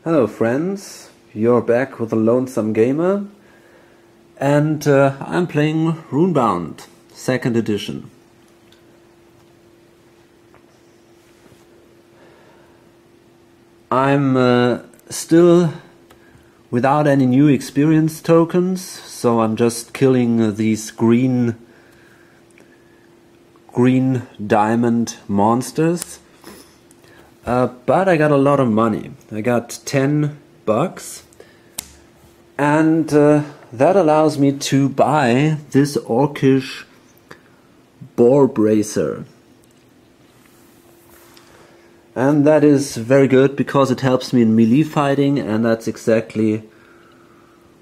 Hello friends, you're back with the Lonesome Gamer, and I'm playing Runebound, 2nd edition. I'm still without any new experience tokens, so I'm just killing these green diamond monsters. But I got a lot of money. I got $10, and that allows me to buy this orcish boar bracer. And that is very good because it helps me in melee fighting, and that's exactly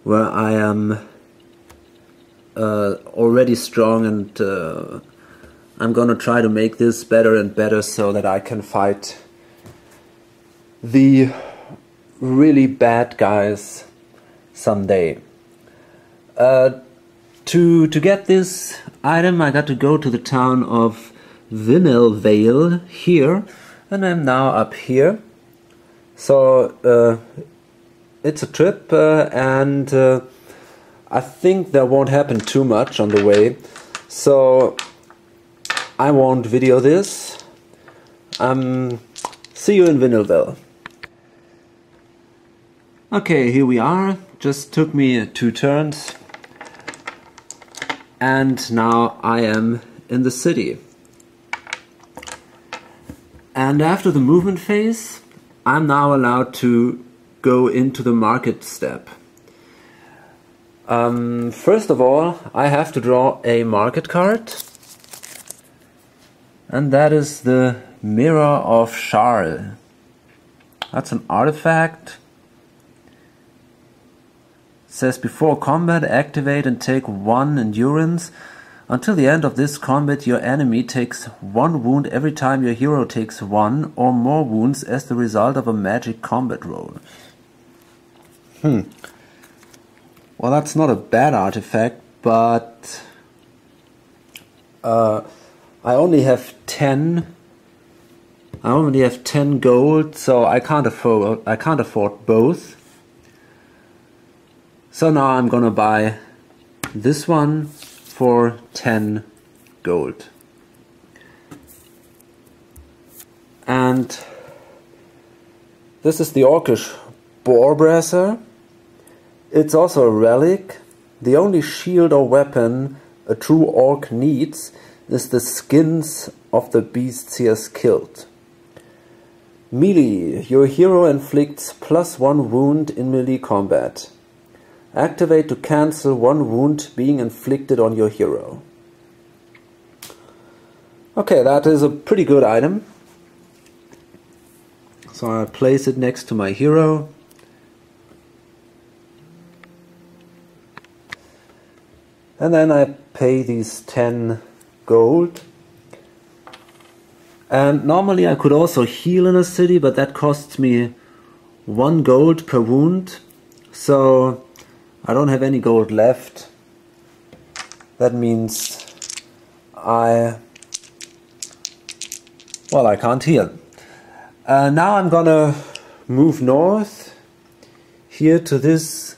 where I am already strong, and I'm gonna try to make this better and better so that I can fight the really bad guys someday. To get this item, I got to go to the town of Vale here, and I'm now up here. So it's a trip, and I think there won't happen too much on the way, so I won't video this. See you in Vale. Okay, here we are. Just took me 2 turns, and now I am in the city. And after the movement phase, I'm now allowed to go into the market step. First of all, I have to draw a market card, and that is the Mirror of Charles. That's an artifact. Says before combat, activate and take 1 endurance. Until the end of this combat, your enemy takes 1 wound every time your hero takes 1 or more wounds as the result of a magic combat roll. Well, that's not a bad artifact, but I only have 10 gold, so I can't afford both. So now I'm gonna buy this one for 10 gold. And this is the orcish boar bracer. It's also a relic. The only shield or weapon a true orc needs is the skins of the beasts he has killed. Melee. Your hero inflicts +1 wound in melee combat. Activate to cancel 1 wound being inflicted on your hero. Okay, that is a pretty good item. So I place it next to my hero. And then I pay these 10 gold. And normally I could also heal in a city, but that costs me 1 gold per wound. So I don't have any gold left. That means I can't heal. Now I'm gonna move north here to this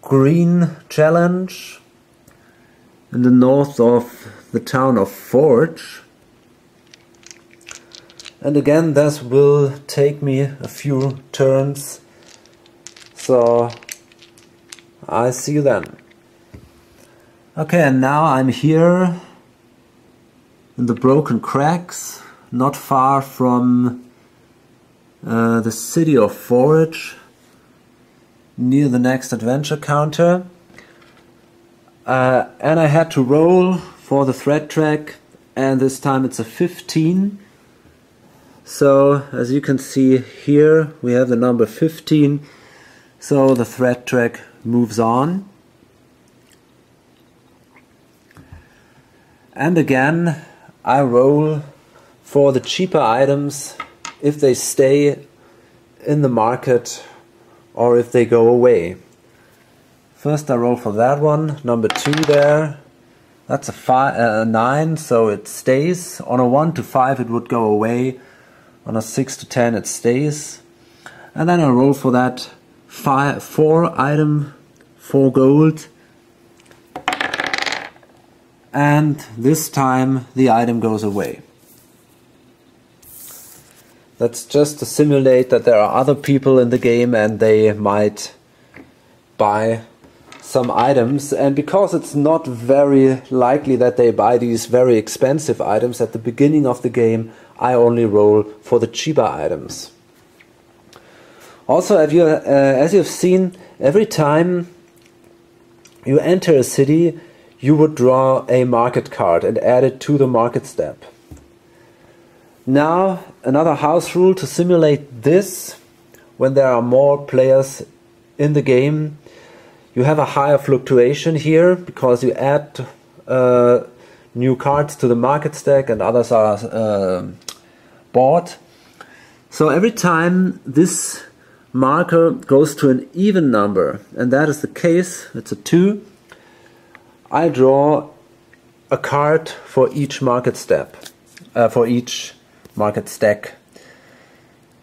green challenge in the north of the town of Forge. And again, this will take me a few turns. So I see you then. Okay, and now I'm here in the Broken Cracks, not far from the city of Forge, near the next adventure counter. And I had to roll for the threat track, and this time it's a 15. So as you can see here, we have the number 15. So the threat track moves on. And again, I roll for the cheaper items if they stay in the market or if they go away. First I roll for that one, number 2 there. That's a 9, so it stays. On a 1 to 5 it would go away. On a 6 to 10 it stays. And then I roll for that 4 item, 4 gold. And this time the item goes away. That's just to simulate that there are other people in the game and they might buy some items. And because it's not very likely that they buy these very expensive items at the beginning of the game, I only roll for the cheaper items. Also, as you've seen, every time you enter a city, you would draw a market card and add it to the market step. Now, another house rule to simulate this: when there are more players in the game, you have a higher fluctuation here because you add new cards to the market stack and others are bought. So every time this marker goes to an even number, and that is the case, it's a 2, I draw a card for each market step, for each market stack.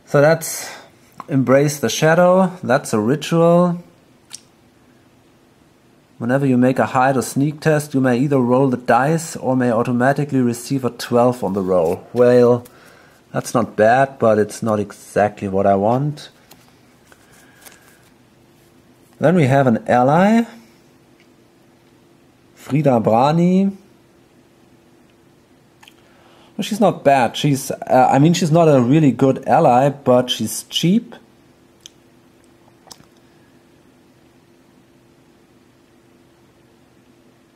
So that's Embrace the Shadow, that's a ritual. Whenever you make a hide or sneak test, you may either roll the dice or may automatically receive a 12 on the roll. Well, that's not bad, but it's not exactly what I want. Then we have an ally, Frida Brani. Well, she's not bad. She's not a really good ally, but she's cheap.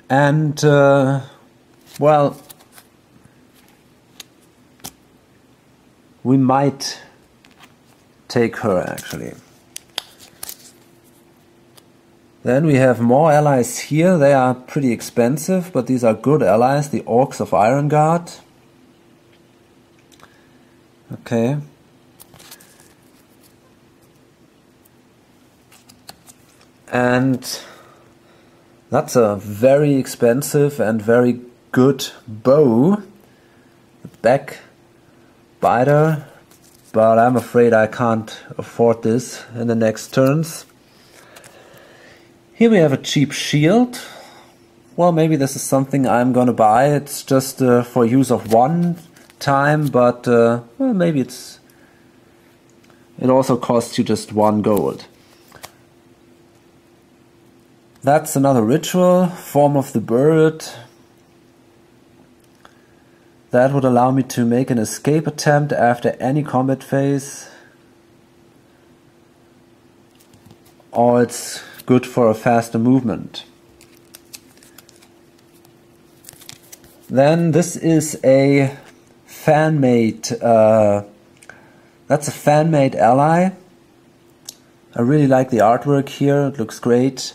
And, well, we might take her actually. Then we have more allies here. They are pretty expensive, but these are good allies, the Orcs of Irongard. Okay. And that's a very expensive and very good bow. Backbiter. But I'm afraid I can't afford this in the next turns. Here we have a cheap shield. Well, maybe this is something I'm gonna buy. It's just for use of one time, but well, maybe it also costs you just 1 gold. That's another ritual, Form of the Bird. That would allow me to make an escape attempt after any combat phase. Or it's good for a faster movement. Then this is a fan-made, that's a fan-made ally. I really like the artwork here, it looks great,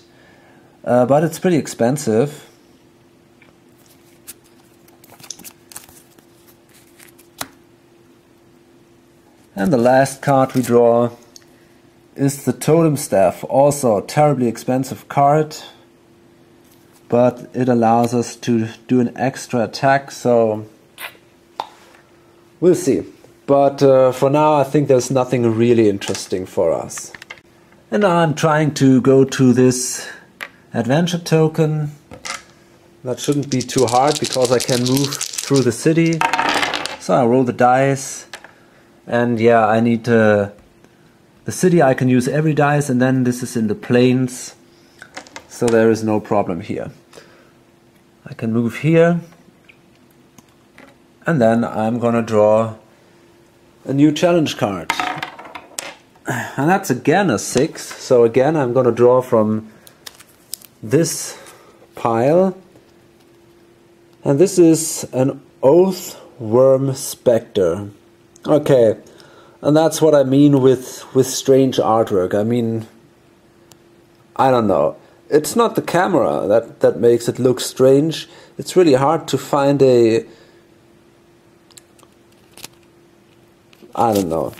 but it's pretty expensive. And the last card we draw is the Totem Staff, also a terribly expensive card, but it allows us to do an extra attack, so we'll see. But for now I think there's nothing really interesting for us. And now I'm trying to go to this adventure token. That shouldn't be too hard because I can move through the city. So I roll the dice, and yeah, I need the city. I can use every dice, and then this is in the plains, so there is no problem here. I can move here, and then I'm gonna draw a new challenge card. And that's again a 6, so again I'm gonna draw from this pile. And this is an Oathworm Spectre. Okay, and that's what I mean with strange artwork. I mean, I don't know. It's not the camera that makes it look strange. It's really hard to find a... I don't know.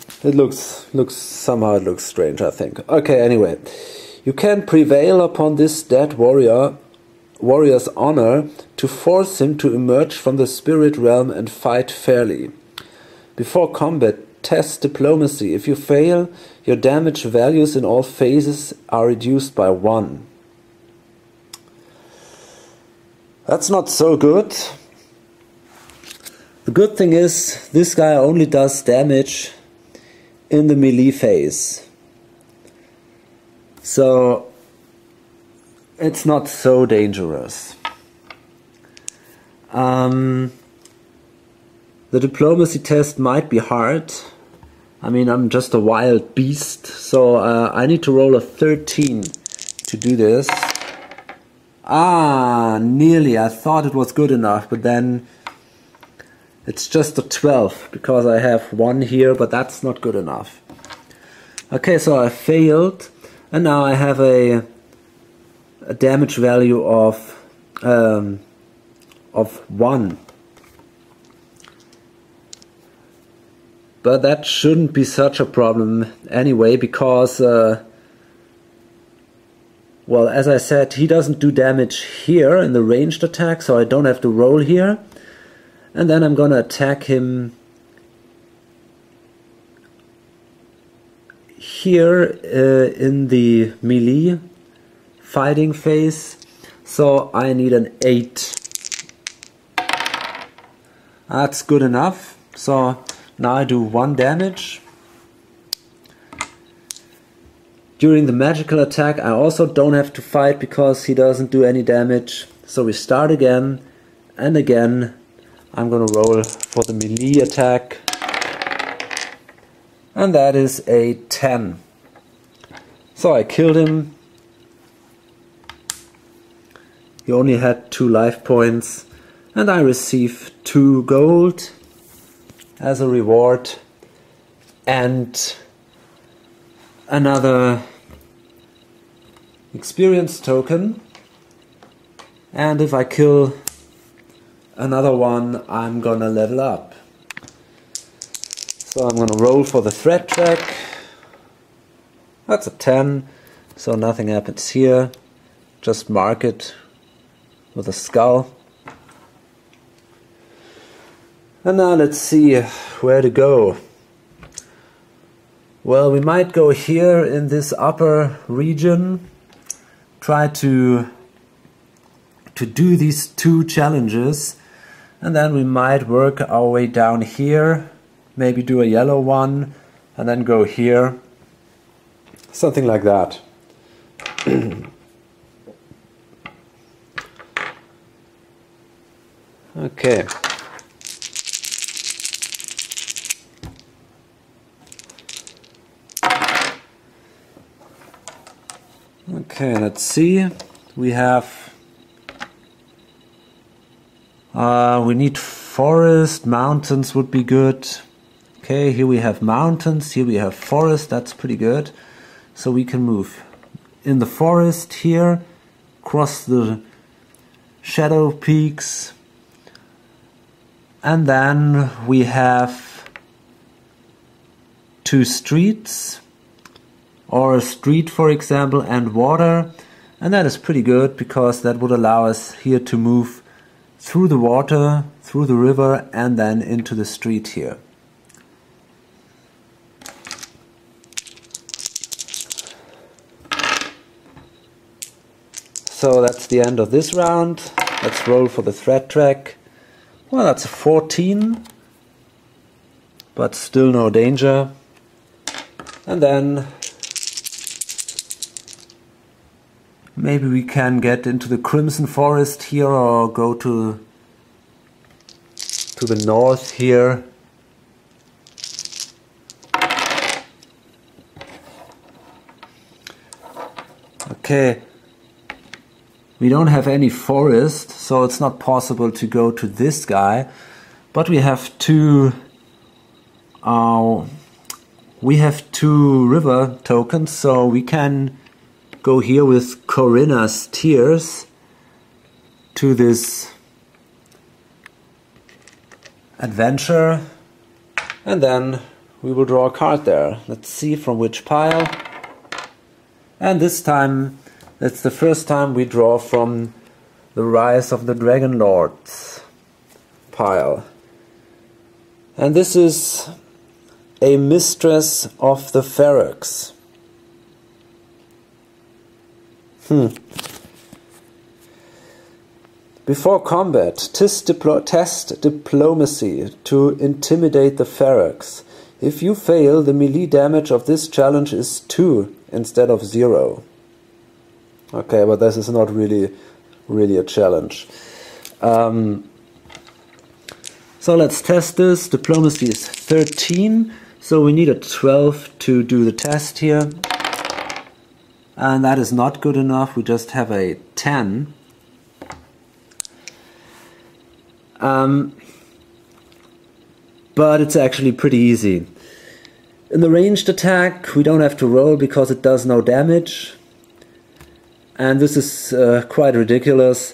Somehow it looks strange, I think. Okay, anyway. You can prevail upon this dead warrior's honor to force him to emerge from the spirit realm and fight fairly. Before combat, test diplomacy. If you fail, your damage values in all phases are reduced by 1. That's not so good. The good thing is, this guy only does damage in the melee phase. So it's not so dangerous. The diplomacy test might be hard. I mean, I'm just a wild beast, so I need to roll a 13 to do this. Ah, nearly. I thought it was good enough, but then it's just a 12 because I have 1 here, but that's not good enough. Okay, so I failed, and now I have a damage value of 1. But that shouldn't be such a problem anyway, because well, as I said, he doesn't do damage here in the ranged attack, so I don't have to roll here. And then I'm gonna attack him here in the melee fighting phase. So I need an 8. That's good enough. So now I do 1 damage. During the magical attack I also don't have to fight because he doesn't do any damage. So we start again, and again I'm gonna roll for the melee attack. And that is a 10. So I killed him. He only had 2 life points, and I receive 2 gold as a reward and another experience token. And if I kill another one, I'm gonna level up. So I'm gonna roll for the threat track. That's a 10, so nothing happens here. Just mark it with a skull. And now let's see where to go. Well, we might go here in this upper region, try to do these 2 challenges, and then we might work our way down here, maybe do a yellow one, and then go here. Something like that. Okay. Okay, let's see. We have we need forest, mountains would be good. Okay, here we have mountains, here we have forest, that's pretty good. So we can move in the forest here, cross the shadow peaks, and then we have 2 streets, or a street for example, and water, and that is pretty good because that would allow us here to move through the water, through the river, and then into the street here. So that's the end of this round. Let's roll for the threat track. Well, that's a 14, but still no danger. And then maybe we can get into the Crimson Forest here, or go to the north here. Okay, we don't have any forest, so it's not possible to go to this guy, but we have 2 river tokens, so we can go here with Corinna's Tears to this adventure, and then we will draw a card there. Let's see from which pile. And this time, it's the first time we draw from the Rise of the Dragon Lords pile. And this is a mistress of the Ferox. Before combat, test diplomacy to intimidate the Ferox. If you fail, the melee damage of this challenge is 2 instead of 0. Okay, but this is not really a challenge. So let's test this. Diplomacy is 13, so we need a 12 to do the test here. And that is not good enough, we just have a 10. But it's actually pretty easy. In the ranged attack, we don't have to roll because it does no damage. And this is quite ridiculous.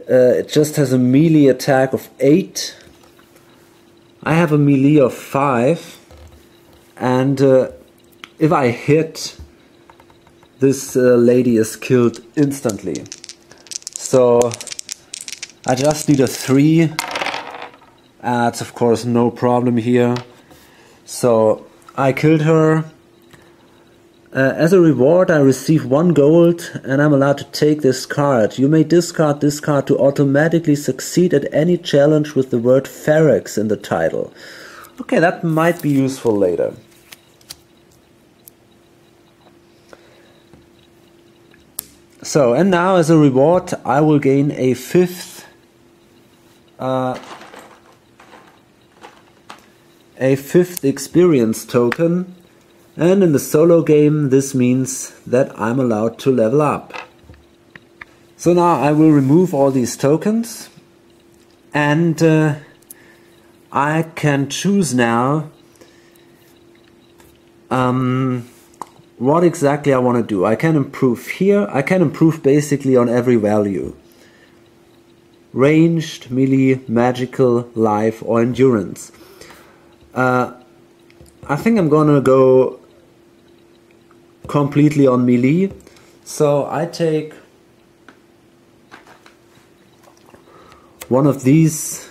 It just has a melee attack of 8. I have a melee of 5. And if I hit, this lady is killed instantly. So I just need a 3. That's of course no problem here. So I killed her. As a reward I receive 1 gold and I'm allowed to take this card. You may discard this card to automatically succeed at any challenge with the word Ferox in the title. Okay, that might be useful later. So, and now as a reward I will gain a 5th experience token, and in the solo game this means that I'm allowed to level up. So now I will remove all these tokens and I can choose now what exactly I want to do. I can improve here. I can improve basically on every value. Ranged, melee, magical, life or endurance. I think I'm gonna go completely on melee. So I take one of these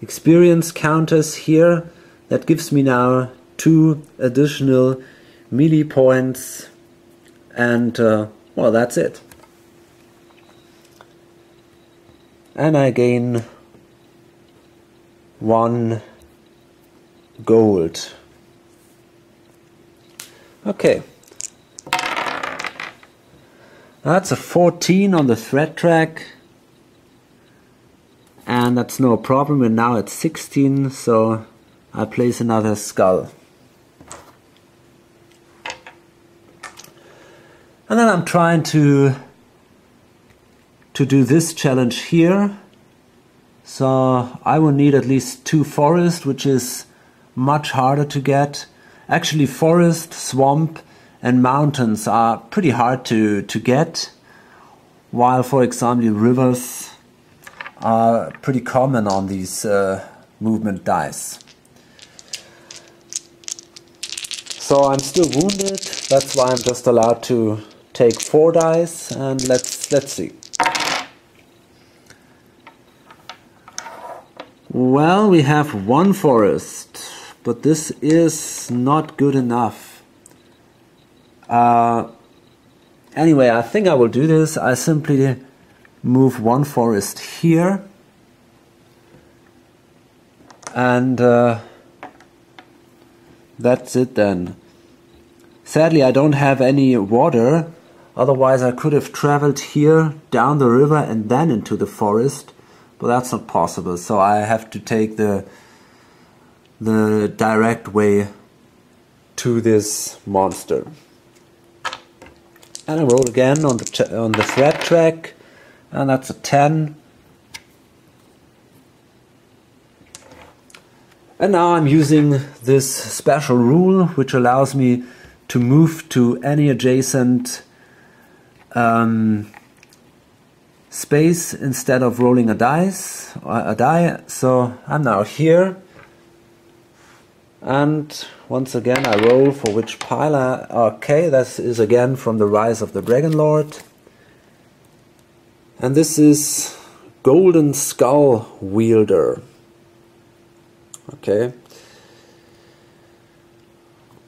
experience counters here. That gives me now 2 additional melee points, and well, that's it. And I gain 1 gold. Okay. That's a 14 on the threat track. And that's no problem, we're now at 16, so I place another skull. And then I'm trying to do this challenge here. So I will need at least 2 forests, which is much harder to get. Actually, forest, swamp and mountains are pretty hard to get, while for example rivers are pretty common on these movement dice. So I'm still wounded, that's why I'm just allowed to take 4 dice, and let's see. Well, we have 1 forest, but this is not good enough. Anyway, I think I will do this. I simply move 1 forest here, and that's it then. Sadly, I don't have any water, otherwise I could have traveled here down the river and then into the forest. But that's not possible, so I have to take the direct way to this monster. And I roll again on the threat track, and that's a 10. And now I'm using this special rule, which allows me to move to any adjacent space instead of rolling a die. So I'm now here, and once again I roll for which pile okay, this is again from the Rise of the Dragon Lord, and this is Golden Skull Wielder. Okay,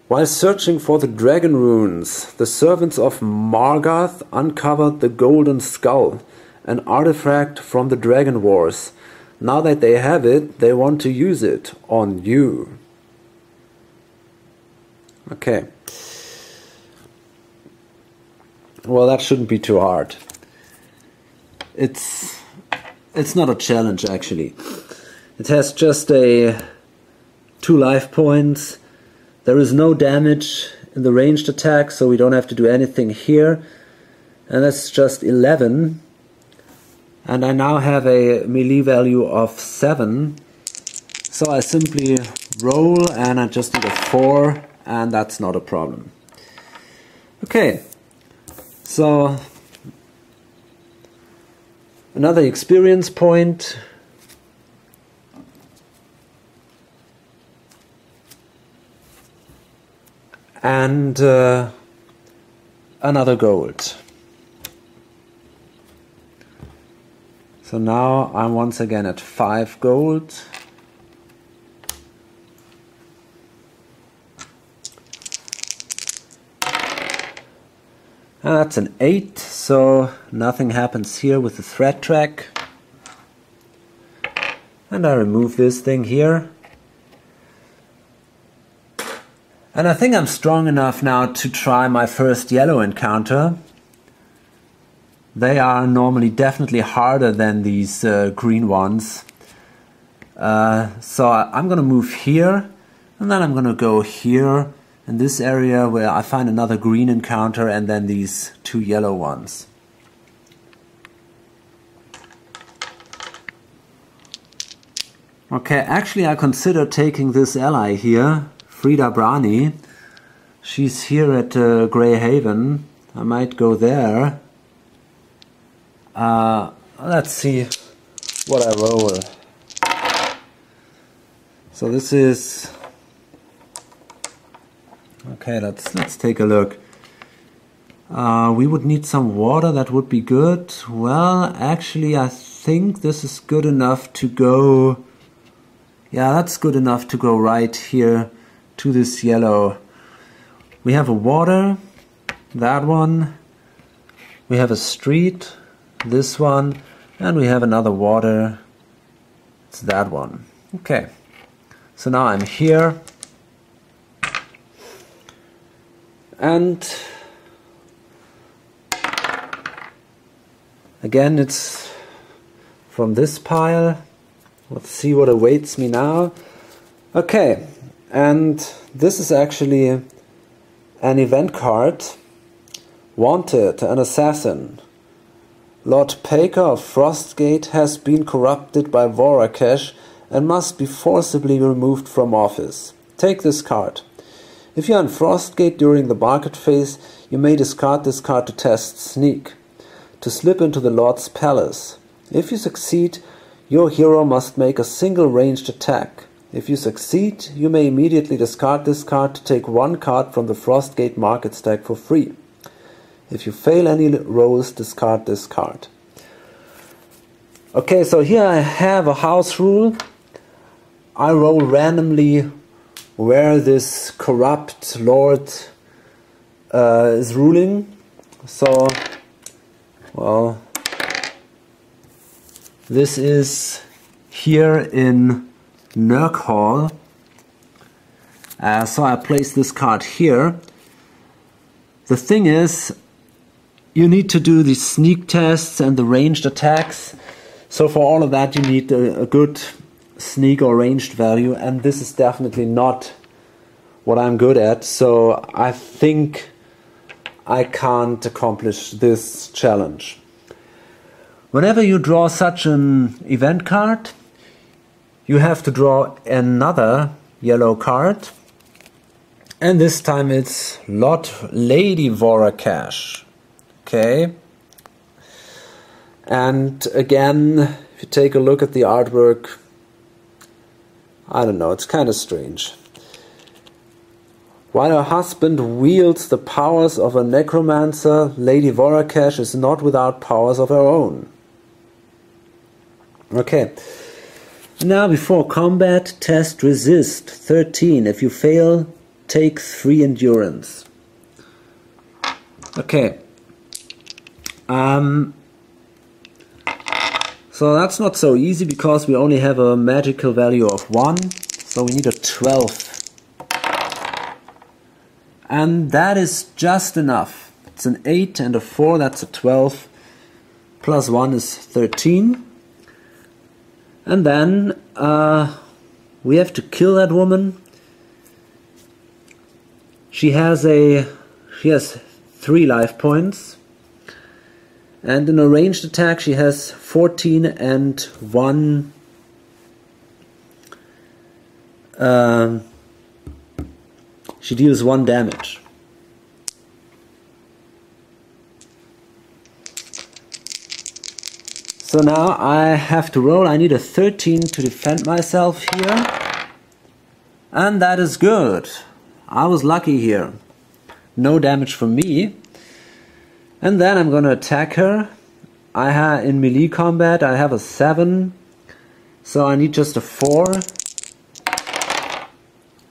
While searching for the dragon runes, the servants of Margarth uncovered the Golden Skull, an artifact from the Dragon Wars. Now that they have it, they want to use it on you. Okay. Well, that shouldn't be too hard. It's not a challenge, actually. It has just 2 life points. There is no damage in the ranged attack, so we don't have to do anything here. And that's just 11. And I now have a melee value of 7. So I simply roll and I just need a 4, and that's not a problem. Okay, so another experience point. And another gold. So now I'm once again at 5 gold. And that's an 8, so nothing happens here with the thread track. And I remove this thing here. And I think I'm strong enough now to try my first yellow encounter. They are normally definitely harder than these green ones. So I'm going to move here, and then I'm going to go here in this area where I find another green encounter and then these 2 yellow ones. Okay, actually I consider taking this ally here, Frida Brani. She's here at Grey Haven. I might go there. Let's see what I roll. So this is... Okay, let's take a look. We would need some water, that would be good. Well, actually I think this is good enough to go... Yeah, that's good enough to go right here to this yellow. We have a water, that one. We have a street, this one. And we have another water, it's that one. Okay, so now I'm here. And again, it's from this pile. Let's see what awaits me now. Okay, and this is actually an event card. Wanted, an assassin. Lord Paker of Frostgate has been corrupted by Vorakesh and must be forcibly removed from office. Take this card. If you are in Frostgate during the market phase, you may discard this card to test Sneak, to slip into the Lord's Palace. If you succeed, your hero must make a single ranged attack. If you succeed, you may immediately discard this card to take 1 card from the Frostgate market stack for free. If you fail any rolls, discard this card. Okay, so here I have a house rule. I roll randomly where this corrupt lord is ruling. So, well, this is here in Nurk Hall. So I place this card here. The thing is, you need to do the sneak tests and the ranged attacks. So for all of that you need a good sneak or ranged value, and this is definitely not what I'm good at. So I think I can't accomplish this challenge. Whenever you draw such an event card, you have to draw another yellow card. And this time it's Lady Vorakesh. Okay. And again, if you take a look at the artwork, I don't know, it's kind of strange. While her husband wields the powers of a necromancer, Lady Vorakesh is not without powers of her own. Okay. Now before combat, test resist 13. If you fail, take 3 endurance. Okay. So that's not so easy because we only have a magical value of 1. So we need a 12. And that is just enough. It's an 8 and a 4, that's a 12. Plus 1 is 13. And then we have to kill that woman. She has 3 life points. And in a ranged attack she has 14 and 1 she deals 1 damage. So now I have to roll. I need a 13 to defend myself here. And that is good. I was lucky here. No damage from me. And then I'm gonna attack her. In melee combat I have a 7. So I need just a 4.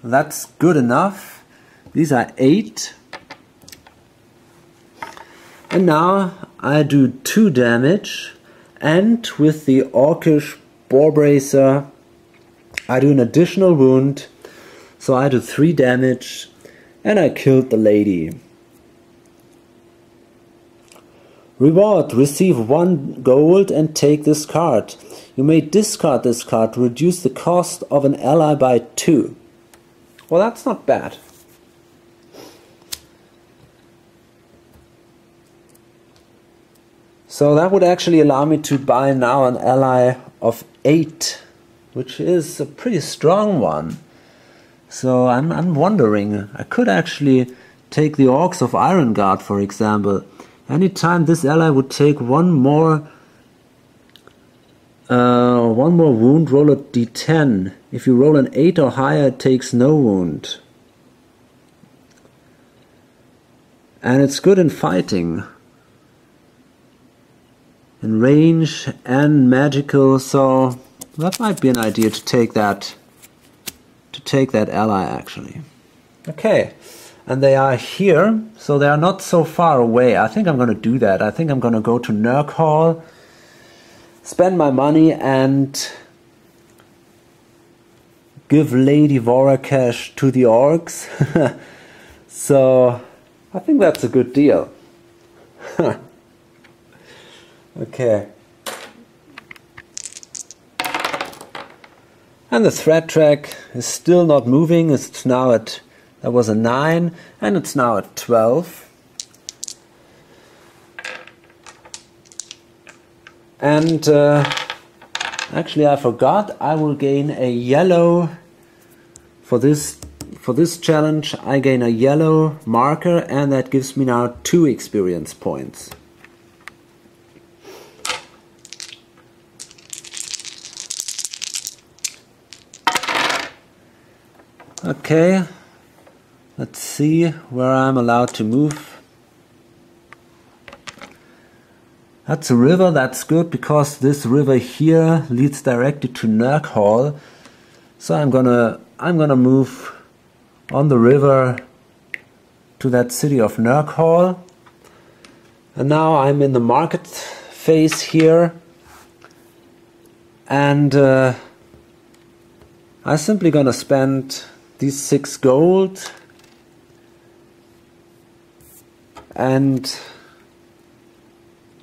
That's good enough. These are 8. And now I do 2 damage. And with the Orcish Boar Bracer I do an additional wound. So I do 3 damage. And I killed the lady. Reward: receive 1 gold and take this card. You may discard this card to reduce the cost of an ally by 2. Well, that's not bad. So that would actually allow me to buy now an ally of 8, which is a pretty strong one. So I'm wondering, I could actually take the Orcs of Ironguard, for example. Anytime this ally would take one more wound, roll a d10. If you roll an 8 or higher, it takes no wound. And it's good in fighting. In range and magical, so that might be an idea to take that ally actually. Okay. And they are here, so they are not so far away. I think I'm going to do that. I think I'm going to go to Nerk Hall, spend my money and give Lady Vorakash to the orcs. So I think that's a good deal. Okay. And the threat track is still not moving. It's now at, that was a 9 and it's now at 12. And actually I forgot, I will gain a yellow for this challenge. I gain a yellow marker and that gives me now 2 experience points. Okay, let's see where I'm allowed to move. That's a river, that's good, because this river here leads directly to Nerk Hall. So I'm gonna move on the river to that city of Nerk Hall. And now I'm in the market phase here. And I'm simply gonna spend these 6 gold and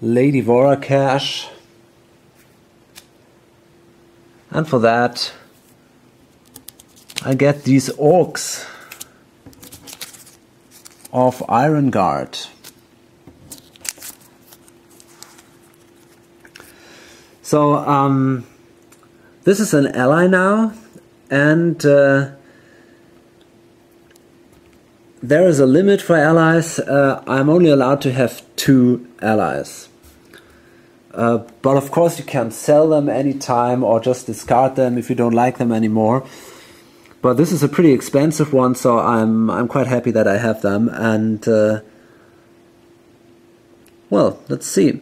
Lady Vorakash, and for that I get these orcs of Ironguard. So this is an ally now, and there is a limit for allies. I'm only allowed to have 2 allies. But of course you can sell them anytime or just discard them if you don't like them anymore. But this is a pretty expensive one, so I'm quite happy that I have them. And well, let's see.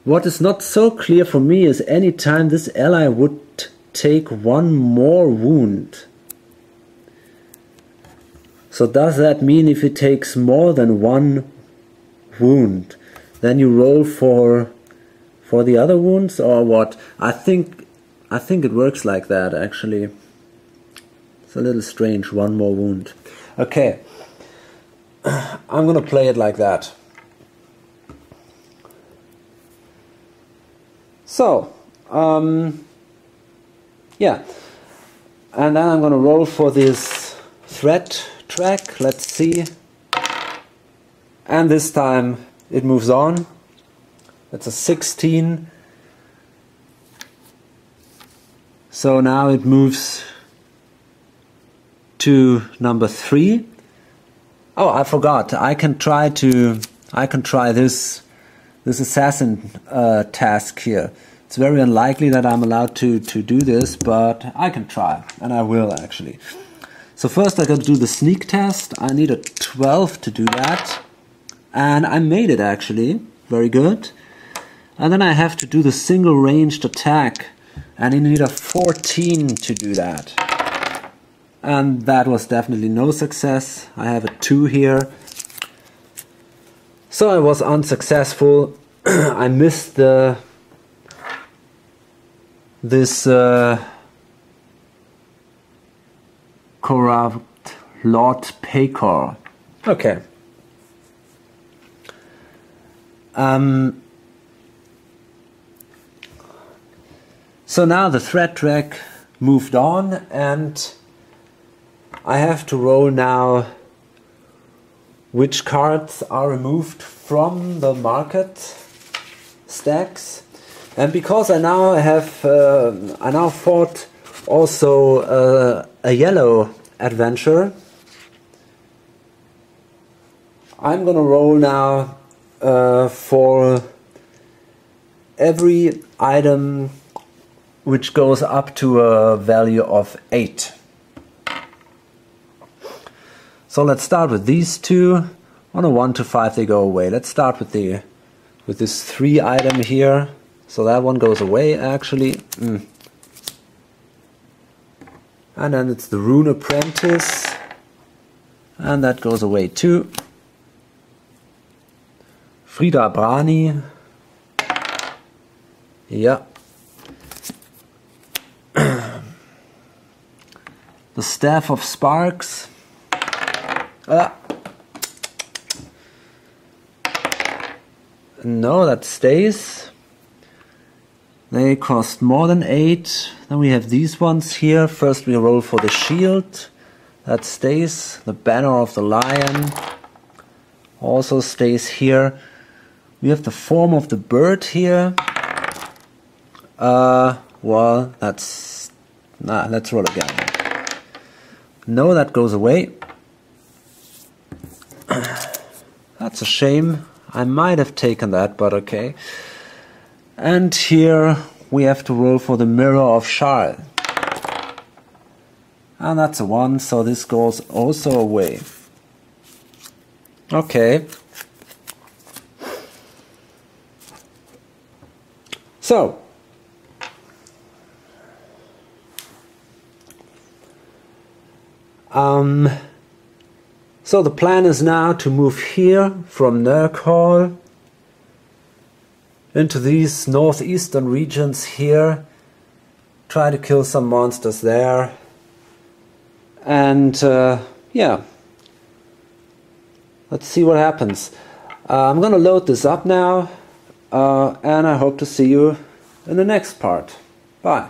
What is not so clear for me is anytime this ally would take 1 more wound. So does that mean if it takes more than one wound, then you roll for the other wounds, or what? I think it works like that actually. It's a little strange, one more wound. Okay, I'm gonna play it like that. So, yeah, and then I'm gonna roll for this threat track. Let's see. And this time it moves on. That's a 16. So now it moves to number 3. Oh, I forgot. I can try this assassin task here. It's very unlikely that I'm allowed to do this, but I can try, and I will actually. So first I got to do the sneak test. I need a 12 to do that, and I made it actually. Very good. And then I have to do the single ranged attack, and I need a 14 to do that. And that was definitely no success. I have a 2 here. So I was unsuccessful. I missed this corrupt Lord Pacor. Okay. So now the threat track moved on, and I have to roll now which cards are removed from the market stacks. And because I now have I now fought also a yellow adventure, I'm gonna roll now for every item which goes up to a value of 8. So let's start with these two. On a 1 to 5 they go away. Let's start with this 3 item here. So that one goes away actually. And then it's the Rune Apprentice, and that goes away too. Frida Brani. Yeah. The Staff of Sparks. No, that stays. They cost more than 8. Then we have these ones here. First we roll for the shield. That stays. The Banner of the Lion also stays here. We have the Form of the Bird here. Well, that's... Nah, let's roll again. No, that goes away. That's a shame. I might have taken that, but okay. And here we have to roll for the Mirror of Charles. And that's a 1, so this goes also away. Okay. So. So the plan is now to move here from Nurkhall into these northeastern regions here, try to kill some monsters there, and yeah, let's see what happens. I'm gonna load this up now, and I hope to see you in the next part. Bye.